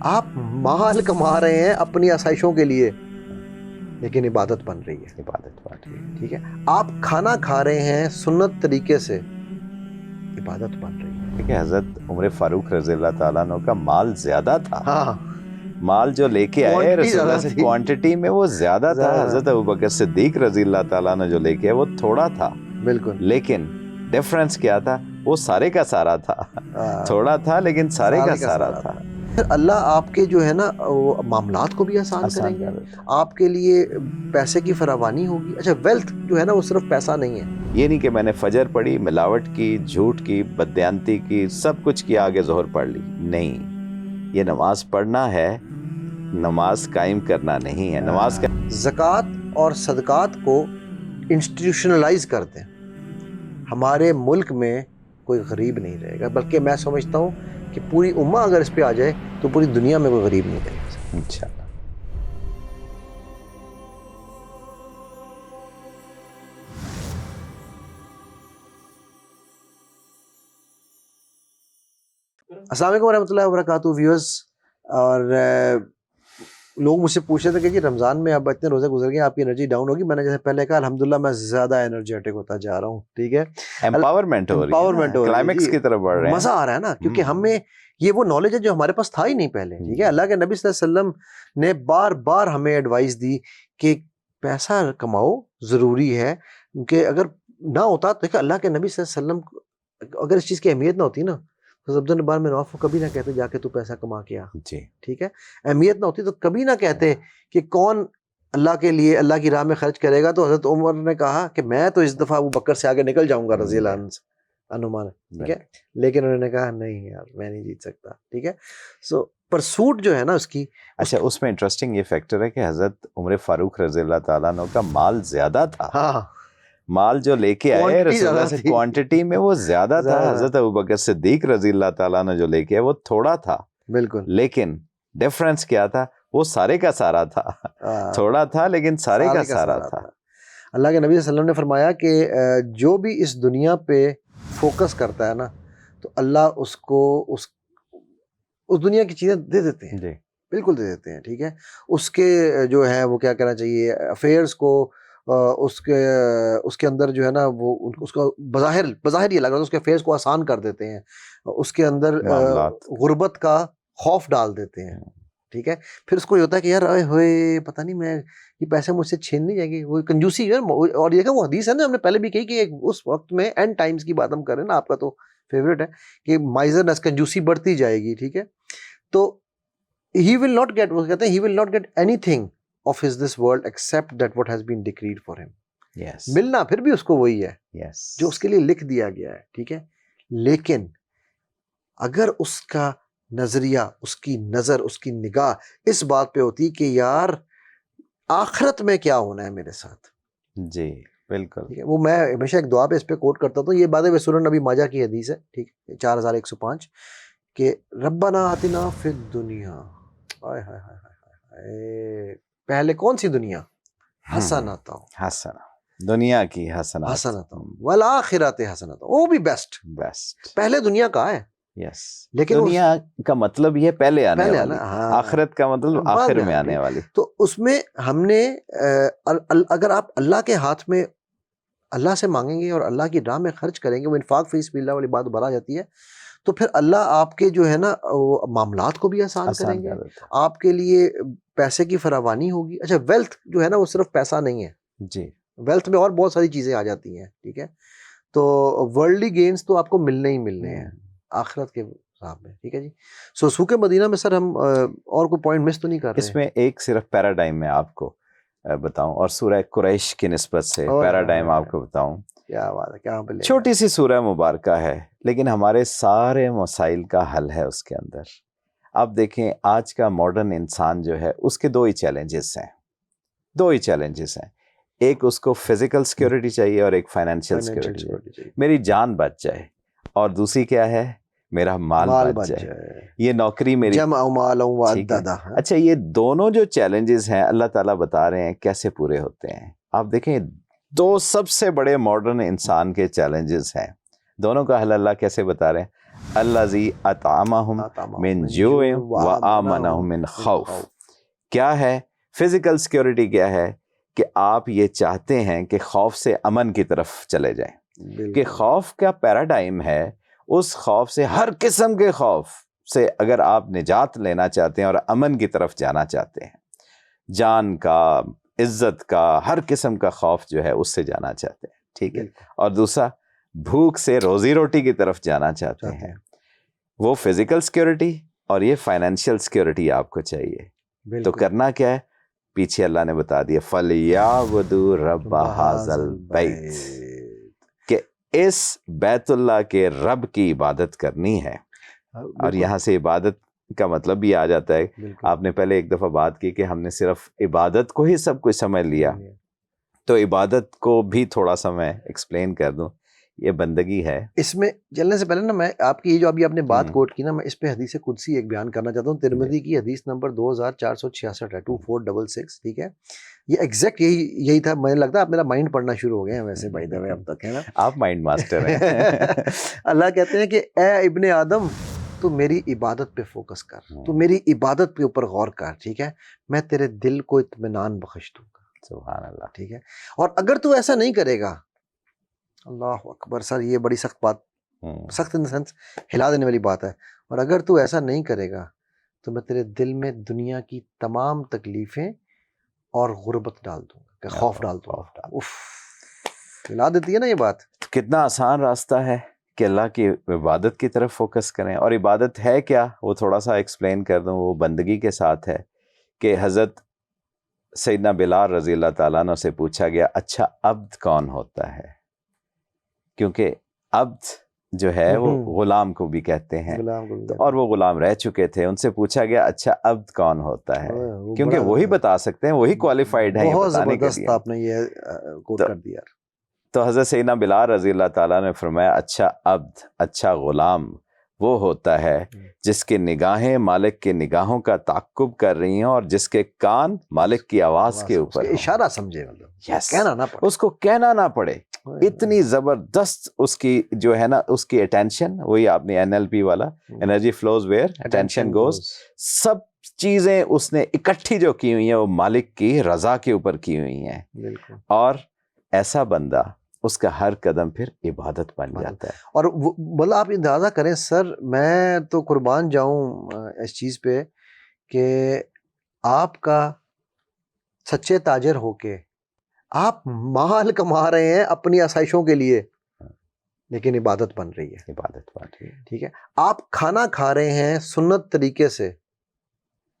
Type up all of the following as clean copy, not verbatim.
آپ مال کما رہے ہیں اپنی آسائشوں کے لیے لیکن عبادت بن رہی ہے. عبادت بن رہی ہے. ٹھیک ہے, آپ کھانا کھا رہے ہیں سنت طریقے سے, عبادت بن رہی ہے. کہ حضرت عمر فاروق رضی اللہ تعالیٰ عنہ کا مال زیادہ تھا. ہاں, مال جو لے کے آئے رسول اللہ سے کوانٹٹی میں وہ زیادہ تھا. حضرت ابوبکر صدیق رضی اللہ تعالیٰ عنہ جو لے کے آئے وہ تھوڑا تھا. بالکل. لیکن ڈیفرنس کیا تھا, وہ سارے کا سارا تھا. تھوڑا تھا لیکن سارے کا سارا تھا. اللہ آپ کے جو ہے نا وہ معاملات کو بھی آسان کریں گے, آپ کے لیے پیسے کی فراوانی ہوگی. اچھا, ویلتھ جو ہے نا وہ صرف پیسہ نہیں ہے. یہ نہیں کہ میں نے فجر پڑھی, ملاوٹ کی, جھوٹ کی, بددیانتی کی, سب کچھ کیا, آگے ظہر پڑھ لی. نہیں, یہ نماز پڑھنا ہے, نماز قائم کرنا نہیں ہے. نماز کا زکوٰۃ اور صدقات کو انسٹیٹیوشنلائز کر دیں, ہمارے ملک میں کوئی غریب نہیں رہے گا, بلکہ میں سمجھتا ہوں کہ پوری امہ اگر اس پہ آ جائے تو پوری دنیا میں کوئی غریب نہیں رہے گا انشاءاللہ. السلام علیکم ورحمۃ اللہ وبرکاتہ ویورز. اور لوگ مجھ سے پوچھ رہے تھے کہ جی رمضان میں اب اتنے روزے گزر گئے, آپ کی انرجی ڈاؤن ہوگی. میں نے جیسے پہلے کہا الحمدللہ میں زیادہ انرجیٹک ہوتا جا رہا ہوں. ٹھیک ہے, امپاورمنٹ ہو رہی ہے, کلائمیکس کی طرف بڑھ رہے ہیں. مزہ آ رہا ہے نا, کیونکہ ہمیں یہ وہ نالج ہے جو ہمارے پاس تھا ہی نہیں پہلے. ٹھیک ہے, اللہ کے نبی صلی اللہ علیہ وسلم نے بار بار ہمیں ایڈوائس دی کہ پیسہ کماؤ, ضروری ہے. کہ اگر نہ ہوتا تو دیکھیں اللہ کے نبی صلی اللہ علیہ وسلم اگر اس چیز کی اہمیت نہ ہوتی نا تو عبداللہ بار میں نواف کو کبھی نہ کہتے جا کے تو پیسہ کما کے آ. جی ٹھیک ہے, اہمیت نہ ہوتی تو کبھی نہ کہتے کہ کون اللہ کے لیے اللہ کی راہ میں خرچ کرے گا. تو حضرت عمر نے کہا کہ میں تو اس دفعہ ابو بکر سے آگے نکل جاؤں گا رضی اللہ عنہ سے, انمان. ٹھیک ہے, لیکن انہوں نے کہا نہیں یار میں نہیں جیت سکتا. ٹھیک ہے, سو پرسوٹ جو ہے نا اس کی. اچھا, اس میں انٹرسٹنگ یہ فیکٹر ہے کہ حضرت عمر فاروق رضی اللہ تعالیٰ عنہ کا مال زیادہ تھا. ہاں, مال جو لے کے آئے رسول اللہ سے کوانٹٹی میں وہ زیادہ تھا. حضرت ابوبکر صدیق رضی اللہ تعالیٰ عنہ جو لے کے آئے وہ تھوڑا تھا. بالکل. لیکن ڈیفرنس کیا تھا, وہ سارے کا سارا تھا. تھوڑا تھا لیکن سارے کا سارا تھا. اللہ کے نبی صلی اللہ علیہ وسلم نے فرمایا کہ جو بھی اس دنیا پہ فوکس کرتا ہے نا تو اللہ اس کو اس دنیا کی چیزیں دے دیتے ہیں. جی بالکل دے دیتے ہیں. ٹھیک ہے, اس کے جو ہے وہ کیا کہنا چاہیے افیئرس کو, اس کے اندر جو ہے نا وہ اس کا بظاہر یہ لگ رہا ہے اس کے افیئرس کو آسان کر دیتے ہیں, اس کے اندر غربت کا خوف ڈال دیتے ہیں. ٹھیک ہے, پھر اس کو یہ ہوتا ہے کہ یار اے ہوئے پتہ نہیں میں یہ پیسے مجھ سے چھین نہیں جائیں گے, وہ کنجوسی ہے. اور یہ کہ وہ حدیث ہے نا, ہم نے پہلے بھی کہی کہ اس وقت میں اینڈ ٹائمز کی بات ہم کر رہے ہیں نا, آپ کا تو فیوریٹ ہے کہ مائزرنس کنجوسی بڑھتی جائے گی. ٹھیک ہے, تو he will not get, وہ کہتے ہیں he will not get anything of this world except that what has been decreed for him. Yes. ملنا پھر بھی اس کو وہی ہے Yes. جو اس کے لیے لکھ دیا گیا ہے. ٹھیک ہے, لیکن اگر اس کا نظریہ, اس کی نظر, اس کی نگاہ اس بات پہ ہوتی کہ یار آخرت میں کیا ہونا ہے میرے ساتھ. جی بالکل. وہ میں ہمیشہ ایک دعا پہ اس پہ کوٹ کرتا ہوں, یہ باتیں سنن نبی ماجہ کی حدیث ہے. ٹھیک, 4105 کہ ربنا آتنا فی الدنیا, پہلے کون سی دنیا, حسنۃ, دنیا کی حسنۃ والآخرۃ حسنۃ, وہ بھی بیسٹ. پہلے دنیا کا ہے. یس, لیکن دنیا کا مطلب یہ پہلے آنے والی, آخرت کا مطلب آخر میں آنے والی. تو اس میں ہم نے اگر آپ اللہ کے ہاتھ میں اللہ سے مانگیں گے اور اللہ کی راہ میں خرچ کریں گے, وہ انفاق فی سبیل اللہ والی بات بڑھا جاتی ہے, تو پھر اللہ آپ کے جو ہے نا معاملات کو بھی آسان کریں گے, آپ کے لیے پیسے کی فراوانی ہوگی. اچھا, ویلتھ جو ہے نا وہ صرف پیسہ نہیں ہے. جی, ویلتھ میں اور بہت ساری چیزیں آ جاتی ہیں. ٹھیک ہے, تو ورلڈلی گینز تو آپ کو ملنے ہی ملنے ہیں آخرت کے حساب میں. ٹھیک ہے جی, سو سوکھ مدینہ میں سر ہم اور کوئی پوائنٹ مس تو نہیں کر رہے اس میں ایک صرف پیراڈائم میں آپ کو بتاؤں, اور سورہ قریش کی نسبت سے پیراڈائم آپ کو بتاؤں. کیا بات ہے, کیا بولے, چھوٹی سی سورہ مبارکہ ہے لیکن ہمارے سارے مسائل کا حل ہے اس کے اندر. آپ دیکھیں آج کا ماڈرن انسان جو ہے اس کے دو ہی چیلنجز ہیں. ایک اس کو فزیکل سیکیورٹی چاہیے اور ایک فائنینشیل سیکیورٹی, میری جان بچ جائے, اور دوسری کیا ہے, میرا مال بچ جائے, یہ نوکری میری. اچھا, یہ دونوں جو چیلنجز ہیں اللہ تعالیٰ بتا رہے ہیں کیسے پورے ہوتے ہیں. آپ دیکھیں دو سب سے بڑے ماڈرن انسان کے چیلنجز ہیں, دونوں کا حل اللہ کیسے بتا رہے ہیں. الذی اطعمہم من جوع وآمنہم من خوف. کیا ہے فزیکل سیکیورٹی؟ کیا ہے کہ آپ یہ چاہتے ہیں کہ خوف سے امن کی طرف چلے جائیں، کہ خوف کا پیراڈائم ہے، اس خوف سے، ہر قسم کے خوف سے اگر آپ نجات لینا چاہتے ہیں اور امن کی طرف جانا چاہتے ہیں، جان کا، عزت کا، ہر قسم کا خوف جو ہے اس سے جانا چاہتے ہیں، ٹھیک ہے. اور دوسرا بھوک سے روزی روٹی کی طرف جانا چاہتے ہیں، وہ فزیکل سیکیورٹی، اور یہ فائنینشیل سیکیورٹی آپ کو چاہیے. تو کرنا کیا ہے؟ پیچھے اللہ نے بتا دیا فَلْيَعْبُدُوا رَبَّ هَذَا الْبَيْتِ، کہ اس بیت اللہ کے رب کی عبادت کرنی ہے. اور یہاں سے عبادت کا مطلب بھی آ جاتا ہے. آپ نے پہلے ایک دفعہ بات کی کہ ہم نے صرف عبادت کو ہی سب کچھ سمجھ لیا، تو عبادت کو بھی تھوڑا سا میں ایکسپلین کر دوں. یہ بندگی ہے. اس میں چلنے سے پہلے نا میں آپ کی یہ جو ابھی آپ نے بات کوٹ کی نا، میں اس پہ حدیث قدسی ایک بیان کرنا چاہتا ہوں. ترمذی کی حدیث نمبر 2466 ہے، 2466، ٹھیک ہے. یہ ایگزیکٹ یہی تھا. مجھے لگتا ہے آپ میرا مائنڈ پڑھنا شروع ہو گئے ہیں ویسے بائی دا وے اب تک، ہے نا. آپ مائنڈ ماسٹر ہیں. اللہ کہتے ہیں کہ اے ابن آدم، تو میری عبادت پہ فوکس کر، تو میری عبادت پہ اوپر غور کر، ٹھیک ہے. میں تیرے دل کو اطمینان بخش دوں گا. سبحان اللہ. ٹھیک ہے. اور اگر تو ایسا نہیں کرے گا، اللہ اکبر سر، یہ بڑی سخت بات، سخت ان سینس ہلا دینے والی بات ہے. اور اگر تو ایسا نہیں کرے گا تو میں تیرے دل میں دنیا کی تمام تکلیفیں اور غربت ڈال دوں گا، کہ خوف ڈال دوں گا. اف، ہلا دیتی ہے نا یہ بات. کتنا آسان راستہ ہے کہ اللہ کی عبادت کی طرف فوکس کریں. اور عبادت ہے کیا، وہ تھوڑا سا ایکسپلین کر دوں. وہ بندگی کے ساتھ ہے کہ حضرت سیدنا بلال رضی اللہ تعالیٰ عنہ سے پوچھا گیا، اچھا عبد کون ہوتا ہے؟ کیونکہ عبد جو ہے وہ غلام کو بھی کہتے ہیں، اور وہ غلام رہ چکے تھے. ان سے پوچھا گیا اچھا عبد کون ہوتا ہے، کیونکہ وہی بتا سکتے ہیں، وہی کوالیفائڈ ہیں یہ بتانے کے لیے. آپ نے یہ کوٹ کر دیا. تو حضرت سیدنا بلال رضی اللہ تعالیٰ نے فرمایا، اچھا عبد، اچھا غلام وہ ہوتا ہے جس کی نگاہیں مالک کی نگاہوں کا تعقب کر رہی ہیں، اور جس کے کان مالک کی آواز کے اوپر ہوں. اشارہ سمجھے، مطلب کہنا نہ پڑے، اس کو کہنا نہ پڑے. اتنی زبردست اس کی جو ہے نا، اس کی اٹینشن، وہی آپ نے NLP والا، energy flows where attention goes. سب چیزیں اس نے اکٹھی جو کی ہوئی ہیں وہ مالک کی رضا کے اوپر کی ہوئی ہیں. اور ایسا بندہ، اس کا ہر قدم پھر عبادت بن جاتا ہے. اور بلا آپ اندازہ کریں سر، میں تو قربان جاؤں اس چیز پہ کہ آپ کا سچے تاجر ہو کے آپ مال کما رہے ہیں اپنی آسائشوں کے لیے، لیکن عبادت بن رہی ہے. عبادت بن رہی ہے، ٹھیک ہے. آپ کھانا کھا رہے ہیں سنت طریقے سے،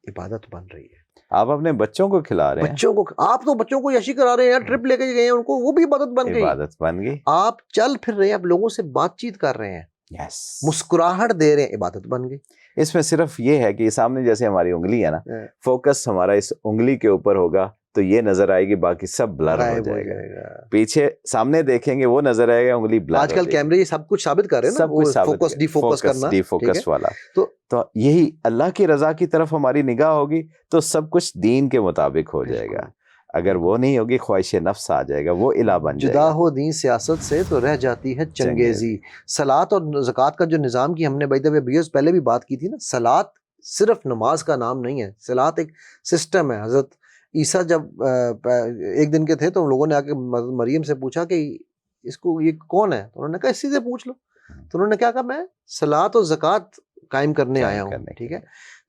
عبادت بن رہی ہے. آپ اپنے بچوں کو کھلا رہے ہیں، بچوں کو، آپ تو بچوں کو یشی کرا رہے ہیں، ٹرپ لے کے گئے ہیں ان کو، وہ بھی عبادت بن گئی. عبادت بن گئی. آپ چل پھر رہے ہیں، آپ لوگوں سے بات چیت کر رہے ہیں، مسکراہٹ دے رہے ہیں، عبادت بن گئی. اس میں صرف یہ ہے کہ سامنے جیسے ہماری انگلی ہے نا، فوکس ہمارا اس انگلی کے اوپر ہوگا تو یہ نظر آئے گی، باقی سب بلر ہو جائے گا. پیچھے سامنے دیکھیں گے وہ نظر آئے گا، انگلی بلر. آج کل کیمرے یہ سب کچھ ثابت کر رہے ہیں نا، فوکس ڈی فوکس کرنا، ڈی فوکس والا. تو یہی اللہ کی رضا کی طرف ہماری نگاہ ہوگی تو سب کچھ دین کے مطابق ہو جائے گا. اگر وہ نہیں ہوگی، خواہش نفس آ جائے گا، وہ الہ بن جائے گا. جدا ہو دین سیاست سے تو رہ جاتی ہے چنگیزی. صلاۃ اور زکوٰۃ کا جو نظام کی ہم نے بیس پہلے بھی بات کی تھی نا، صلاۃ صرف نماز کا نام نہیں ہے، صلاۃ ایک سسٹم ہے. حضرت عیسیٰ جب ایک دن کے تھے تو لوگوں نے آ کے مریم سے پوچھا کہ اس کو یہ کون ہے، تو انہوں نے کہا اسی سے پوچھ لو. تو انہوں نے کیا کہا، میں صلاۃ اور زکوٰۃ قائم کرنے آیا ہوں. ٹھیک ہے.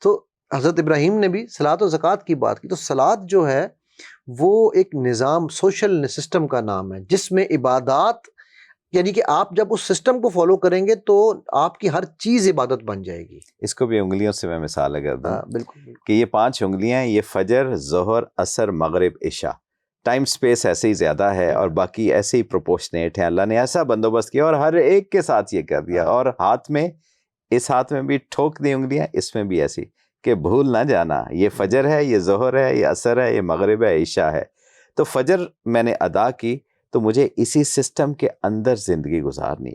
تو حضرت ابراہیم نے بھی صلاۃ و زکوٰۃ کی بات کی. تو صلاۃ جو ہے وہ ایک نظام، سوشل سسٹم کا نام ہے، جس میں عبادات، یعنی کہ آپ جب اس سسٹم کو فالو کریں گے تو آپ کی ہر چیز عبادت بن جائے گی. اس کو بھی انگلیوں سے میں مثال اگر دوں، بالکل، کہ یہ 5 انگلیاں، یہ فجر، ظہر، عصر، مغرب، عشاء. ٹائم سپیس ایسے ہی زیادہ ہے اور باقی ایسے ہی پروپورشنیٹ ہیں. اللہ نے ایسا بندوبست کیا اور ہر ایک کے ساتھ یہ کر دیا. اور ہاتھ میں، اس ہاتھ میں بھی ٹھوک دی انگلیاں، اس میں بھی ایسی، کہ بھول نہ جانا یہ فجر ہے، یہ ظہر ہے، یہ عصر ہے، یہ مغرب ہے، عشاء ہے. تو فجر میں نے ادا کی تو مجھے اسی سسٹم کے اندر زندگی گزارنی.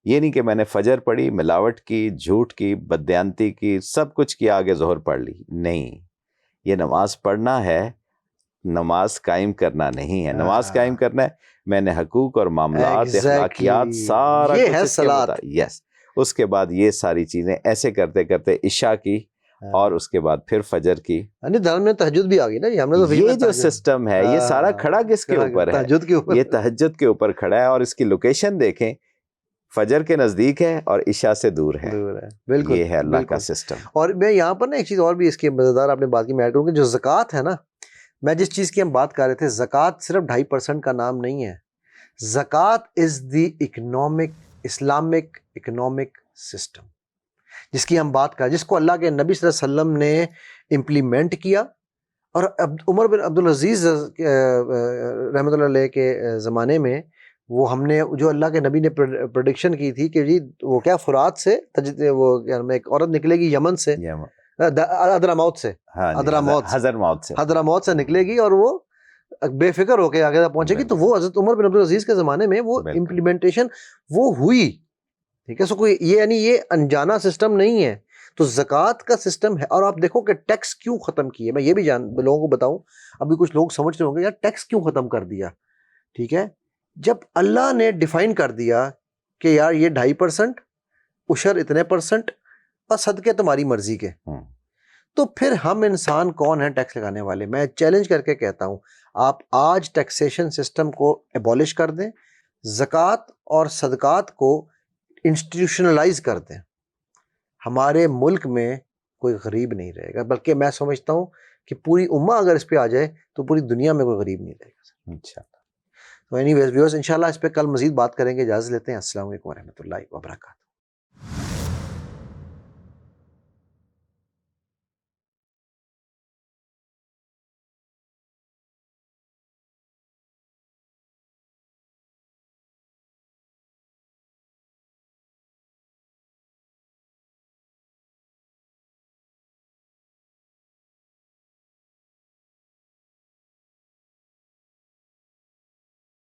یہ نہیں کہ میں نے فجر پڑھی، ملاوٹ کی، جھوٹ کی، بددیانتی کی، سب کچھ کیا، آگے ظہر پڑھ لی. نہیں، یہ نماز پڑھنا ہے، نماز قائم کرنا نہیں ہے. نماز قائم کرنا ہے، میں نے حقوق اور معاملات، اخلاقیات، سارا یہ کچھ ہے اس کے صلاۃ. یس. اس کے بعد یہ ساری چیزیں ایسے کرتے کرتے عشاء کی اور اس کے بعد پھر فجر کی. یعنی دھرم میں تہجد بھی آ گئی نا جی, ہم نے تو یہ جو سسٹم ہے یہ سارا کھڑا کس کے اوپر ہے؟ تہجد کے اوپر. یہ تہجد کے اوپر کھڑا ہے, اور اس کی لوکیشن دیکھیں, فجر کے نزدیک ہے اور عشاء سے دور ہے. بالکل, یہ ہے اللہ کا سسٹم. اور میں یہاں پر نا ایک چیز اور بھی اس کی مزیدار آپ نے بات کی میں ایڈ کروں کہ جو زکوٰۃ ہے نا, میں جس چیز کی ہم بات کر رہے تھے, زکوٰۃ صرف 2.5% کا نام نہیں ہے. زکوٰۃ از دی اسلامک اکنامک سسٹم جس کی ہم بات کر, جس کو اللہ کے نبی صلی اللہ علیہ وسلم نے امپلیمنٹ کیا. اور عمر بن عبدالعزیز رحمۃ اللہ علیہ کے زمانے میں وہ ہم نے جو اللہ کے نبی نے پریڈکشن کی تھی کہ جی وہ کیا فرات سے وہ ایک عورت نکلے گی یمن سے, حضرموت سے, حضرموت سے نکلے گی اور وہ بے فکر ہو کے آگے پہنچے گی. تو وہ حضرت عمر بن عبدالعزیز کے زمانے میں وہ امپلیمنٹیشن وہ ہوئی. ٹھیک ہے, سو کوئی یہ یعنی یہ انجانا سسٹم نہیں ہے. تو زکوٰۃ کا سسٹم ہے. اور آپ دیکھو کہ ٹیکس کیوں ختم کیے, میں یہ بھی لوگوں کو بتاؤں, ابھی کچھ لوگ سمجھ رہے ہوں گے یار ٹیکس کیوں ختم کر دیا. ٹھیک ہے, جب اللہ نے ڈیفائن کر دیا کہ یار یہ 2.5%, عشر اتنے %, اور صدقے تمہاری مرضی کے, تو پھر ہم انسان کون ہیں ٹیکس لگانے والے؟ میں چیلنج کر کے کہتا ہوں آپ آج ٹیکسیشن سسٹم کو ایبولش کر دیں, زکوٰۃ اور صدقات کو انسٹیٹیوشنلائز کر دیں, ہمارے ملک میں کوئی غریب نہیں رہے گا. بلکہ میں سمجھتا ہوں کہ پوری امہ اگر اس پہ آ جائے تو پوری دنیا میں کوئی غریب نہیں رہے گا. انشاءاللہ. تو اینی ویز ویورز انشاءاللہ اس پہ کل مزید بات کریں گے. اجازت لیتے ہیں. السلام علیکم ورحمۃ اللہ وبرکاتہ.